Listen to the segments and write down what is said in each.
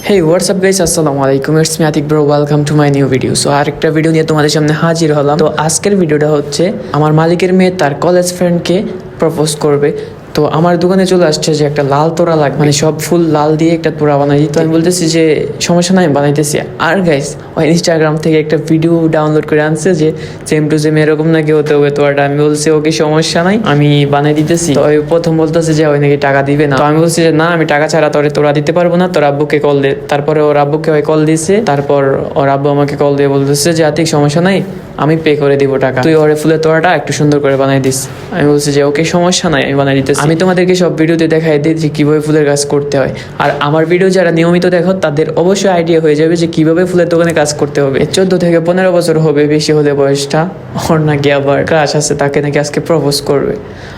Hey, what's up guys? Assalamu alaikum. It's me Atik bro. Welcome to my new video. So আরেকটা video নিয়ে তোমাদের সামনে হাজির হলাম। তো আজকের ভিডিওটা হচ্ছে আমার মালিকের মেয়ে তার কলেজ ফ্রেন্ডকে প্রপোজ করবে। তো আমার দোকানে চলে আসছে যে একটা লাল তোড়া লাগবে, মানে সব ফুল লাল দিয়ে একটা তোড়া বানাই। তো আমি বলতেছি যে সমস্যা নাই, বানাইতেছি। আর গাইস ওই ইনস্টাগ্রাম থেকে একটা ভিডিও ডাউনলোড করে আনছে যে সেম টু সেম এরকম নাকি হতে হবে তোড়াটা। আমি বলছি ওকে সমস্যা নাই, আমি বানাই দিতেছি। তো ওই প্রথম বলতেছে যে ওই নাকি টাকা দিবে না। তো আমি বলছি যে না, আমি টাকা ছাড়া তোরা দিতে পারবো না, তোর আব্বুকে কল দে। তারপরে ওর আব্বুকে ওই কল দিয়েছে। তারপর ওর আব্বু আমাকে কল দিয়ে বলতেছে যে আতিক সমস্যা নাই, আমি পে করে দিব টাকা, তুই ওরে ফুলের তোড়াটা একটু সুন্দর করে বানাই দিস। আমি বলছি যে ওকে সমস্যা নাই, আমি বানাই দিতেছি। আমি তোমাদেরকে সব ভিডিওতে দেখাই দিই যে কিভাবে ফুলের কাজ করতে হয়। আর আমার ভিডিও যারা নিয়মিত দেখো তাদের অবশ্যই আইডিয়া হয়ে যাবে যে কিভাবে ফুলের দোকানে কাজ করতে হবে। 14 থেকে 15 বছর হবে বেশি হলে বয়সটা। ওর নাকি আবার ক্রাশ আছে, তাকে নাকি আজকে প্রপোজ করবে।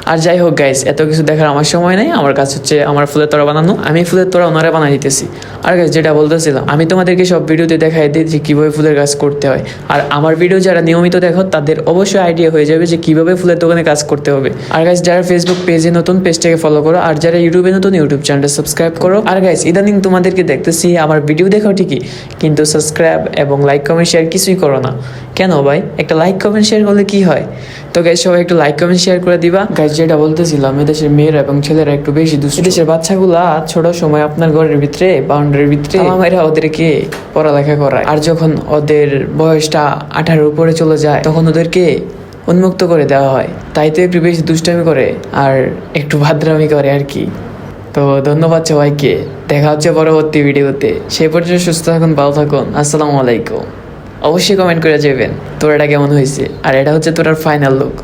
আর যাই হোক গাইস, এত কিছু দেখার আমার সময় নাই। আমার কাছে হচ্ছে আমার ফুলের তোড়া বানানো, আমি ফুলের তোড়া ওনারা বানাই দিতেছি। আর গাইস যেটা বলতেছিলাম, আমি তোমাদেরকে সব ভিডিওতে দেখাই দিই যে কিভাবে ফুলের কাজ করতে হয়। আর আমার ভিডিও যারা নিয়মিত দেখো তাদের অবশ্যই আইডিয়া হয়ে যাবে যে কিভাবে ফুলের দোকানে কাজ করতে হবে। আর গাইস যারা ফেসবুক পেজে নতুন, পেজটাকে ফলো করো। আর যারা ইউটিউবে নতুন, ইউটিউব চ্যানেলটা সাবস্ক্রাইব করো। আর গাইস ইদানিং তোমাদেরকে দেখতেছি আমার ভিডিও দেখো ঠিকই, কিন্তু সাবস্ক্রাইব এবং লাইক কমেন্ট শেয়ার কিছুই করো না। কেন ভাই? একটা লাইক কমেন্ট শেয়ার করলে কি হয়? তো গাইস সবাই একটু লাইক কমেন্ট শেয়ার করে দিবা। গাইস যেটা বলতেছিলাম, এদেশের মেয়েরা এবং ছেলেরা একটু বেশি দুষ্ট। এদেশের বাচ্চাগুলা ছোট সময় আপনার ঘরের ভিতরে, বাউন্ডারির ভিতরে আমারা ওদেরকে পড়ালেখা করায়। আর যখন ওদের বয়সটা 18 উপরে চলে যায় তখন ওদেরকে উন্মুক্ত করে দেওয়া হয়। তাই তো একটু বেশি দুষ্টামি করে আর একটু ভাদ্রামি করে আর কি। তো ধন্যবাদ সবাইকে, দেখা হচ্ছে পরবর্তী ভিডিওতে। সেই পর্যন্ত সুস্থ থাকুন, ভালো থাকুন। আসসালামু আলাইকুম। অবশ্যই কমেন্ট করে যাবেন তোর এটা কেমন হয়েছে। আর এটা হচ্ছে তোর ফাইনাল লুক।